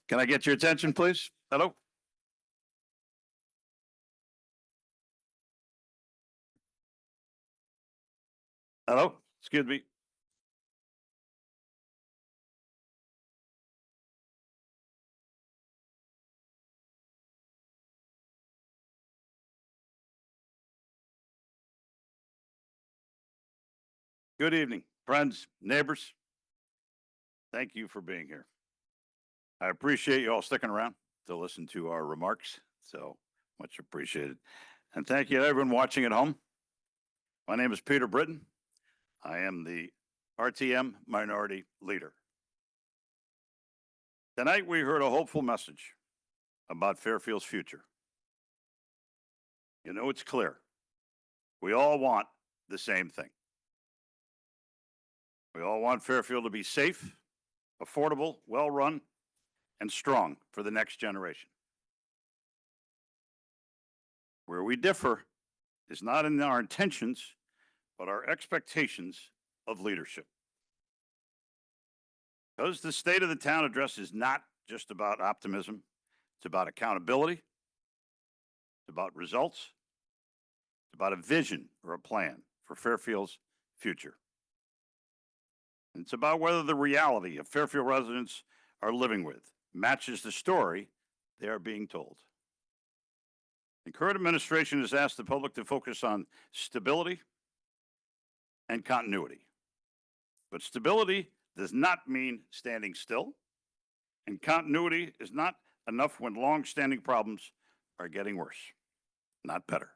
Can I get your attention, please? Hello? Hello? Excuse me. Good evening, friends, neighbors. Thank you for being here. I appreciate you all sticking around to listen to our remarks. So much appreciated. And thank you to everyone watching at home. My name is Peter Britton. I am the RTM Minority Leader. Tonight, we heard a hopeful message about Fairfield's future. You know, it's clear. We all want the same thing. We all want Fairfield to be safe, affordable, well-run, and strong for the next generation. Where we differ is not in our intentions, but our expectations of leadership. Because the State of the Town address is not just about optimism, it's about accountability, it's about results, it's about a vision or a plan for Fairfield's future. And it's about whether the reality of Fairfield residents are living with matches the story they are being told. The current administration has asked the public to focus on stability and continuity. But stability does not mean standing still, and continuity is not enough when long-standing problems are getting worse, not better.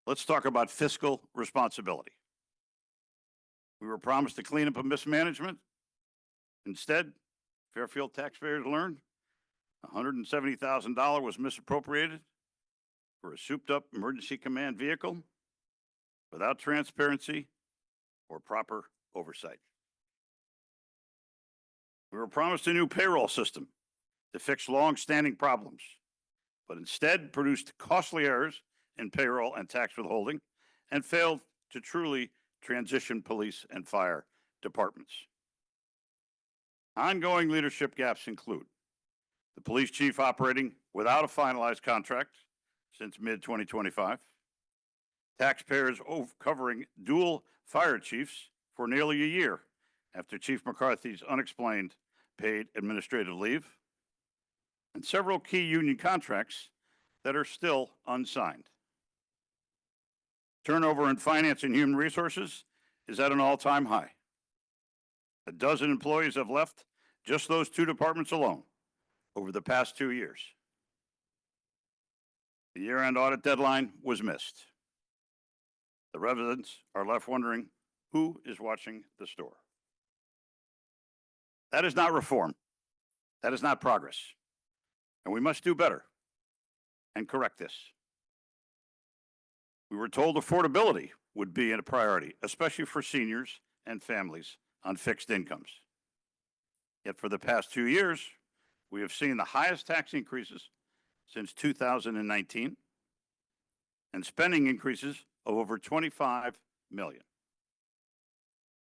Let's talk about fiscal responsibility. We were promised to clean up a mismanagement. Instead, Fairfield taxpayers learned $170,000 was misappropriated for a souped-up emergency command vehicle without transparency or proper oversight. We were promised a new payroll system to fix long-standing problems, but instead produced costly errors in payroll and tax withholding and failed to truly transition police and fire departments. Ongoing leadership gaps include the police chief operating without a finalized contract since mid-2025, taxpayers covering dual fire chiefs for nearly a year after Chief McCarthy's unexplained paid administrative leave, and several key union contracts that are still unsigned. Turnover in finance and human resources is at an all-time high. A dozen employees have left just those two departments alone over the past 2 years. The year-end audit deadline was missed. The residents are left wondering who is watching the store. That is not reform. That is not progress. And we must do better and correct this. We were told affordability would be a priority, especially for seniors and families on fixed incomes. Yet for the past 2 years, we have seen the highest tax increases since 2019 and spending increases of over $25 million.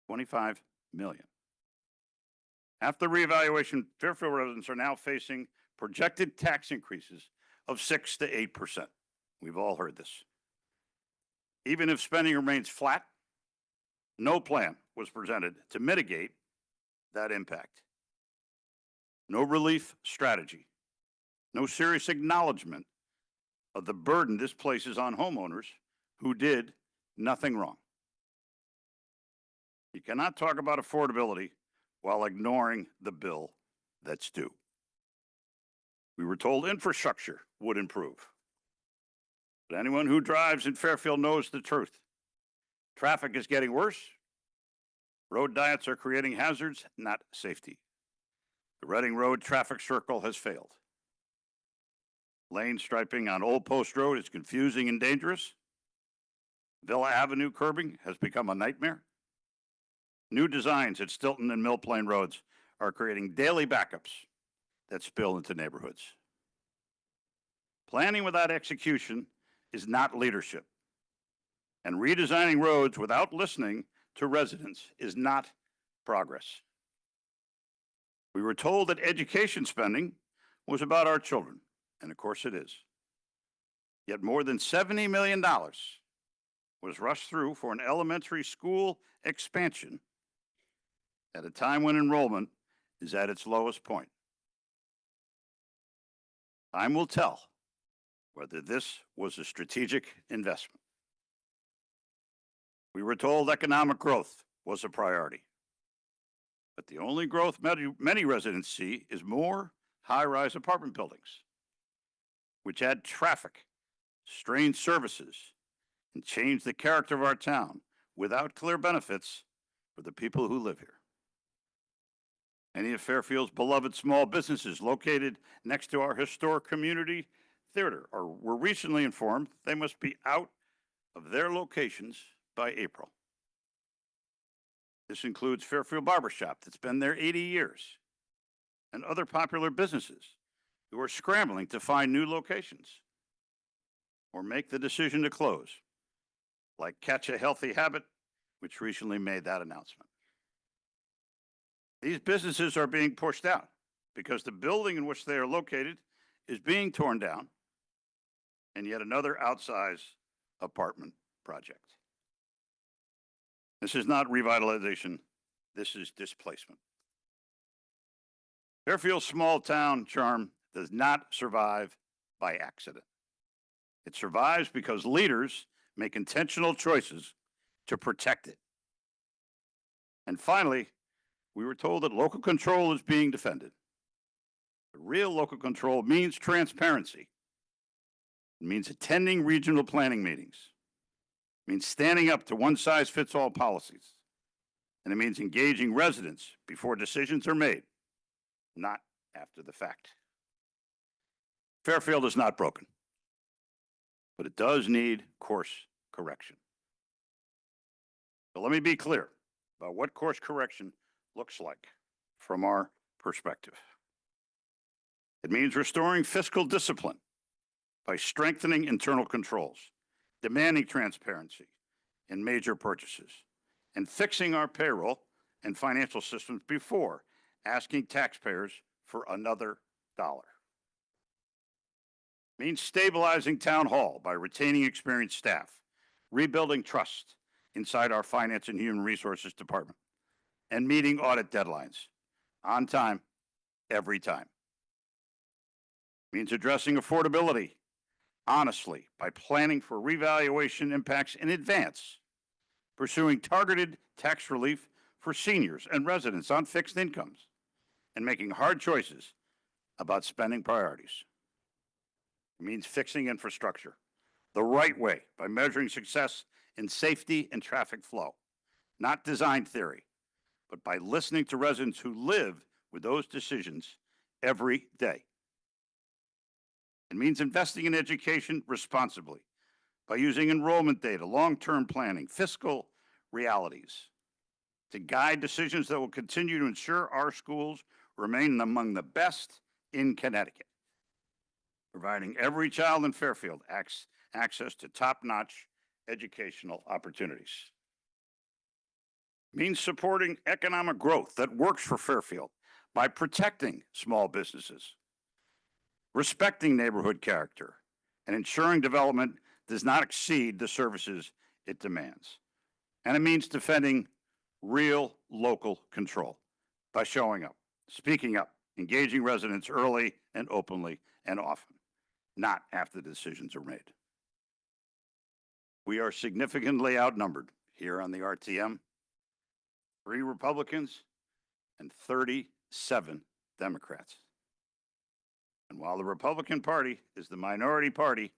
$25 million. After reevaluation, Fairfield residents are now facing projected tax increases of 6 to 8%. We've all heard this. Even if spending remains flat, no plan was presented to mitigate that impact. No relief strategy, no serious acknowledgement of the burden this places on homeowners who did nothing wrong. You cannot talk about affordability while ignoring the bill that's due. We were told infrastructure would improve. But anyone who drives in Fairfield knows the truth. Traffic is getting worse. Road diets are creating hazards, not safety. The Reading Road traffic circle has failed. Lane striping on Old Post Road is confusing and dangerous. Villa Avenue curbing has become a nightmare. New designs at Stilton and Mill Plain roads are creating daily backups that spill into neighborhoods. Planning without execution is not leadership. And redesigning roads without listening to residents is not progress. We were told that education spending was about our children, and of course it is. Yet more than $70 million was rushed through for an elementary school expansion at a time when enrollment is at its lowest point. Time will tell whether this was a strategic investment. We were told economic growth was a priority. But the only growth many residents see is more high-rise apartment buildings, which add traffic, strain services, and change the character of our town without clear benefits for the people who live here. Many of Fairfield's beloved small businesses located next to our historic community theater were recently informed they must be out of their locations by April. This includes Fairfield Barbershop that's been there 80 years and other popular businesses who are scrambling to find new locations or make the decision to close, like Catch a Healthy Habit, which recently made that announcement. These businesses are being pushed out because the building in which they are located is being torn down, and yet another outsized apartment project. This is not revitalization, this is displacement. Fairfield's small town charm does not survive by accident. It survives because leaders make intentional choices to protect it. And finally, we were told that local control is being defended. The real local control means transparency. It means attending regional planning meetings. It means standing up to one-size-fits-all policies. And it means engaging residents before decisions are made, not after the fact. Fairfield is not broken, but it does need course correction. So let me be clear about what course correction looks like from our perspective. It means restoring fiscal discipline by strengthening internal controls, demanding transparency in major purchases, and fixing our payroll and financial systems before asking taxpayers for another dollar. It means stabilizing town hall by retaining experienced staff, rebuilding trust inside our finance and human resources department, and meeting audit deadlines on time, every time. It means addressing affordability honestly by planning for revaluation impacts in advance, pursuing targeted tax relief for seniors and residents on fixed incomes, and making hard choices about spending priorities. It means fixing infrastructure the right way by measuring success in safety and traffic flow, not design theory, but by listening to residents who live with those decisions every day. It means investing in education responsibly by using enrollment data, long-term planning, fiscal realities to guide decisions that will continue to ensure our schools remain among the best in Connecticut, providing every child in Fairfield access to top-notch educational opportunities. It means supporting economic growth that works for Fairfield by protecting small businesses, respecting neighborhood character, and ensuring development does not exceed the services it demands. And it means defending real local control by showing up, speaking up, engaging residents early and openly and often, not after the decisions are made. We are significantly outnumbered here on the RTM, 3 Republicans and 37 Democrats. And while the Republican Party is the minority party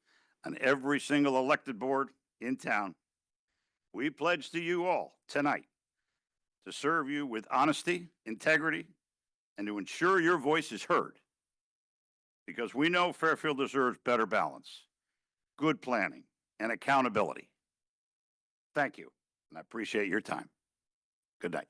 on every single elected board in town, we pledge to you all tonight to serve you with honesty, integrity, and to ensure your voice is heard. Because we know Fairfield deserves better balance, good planning, and accountability. Thank you, and I appreciate your time. Good night.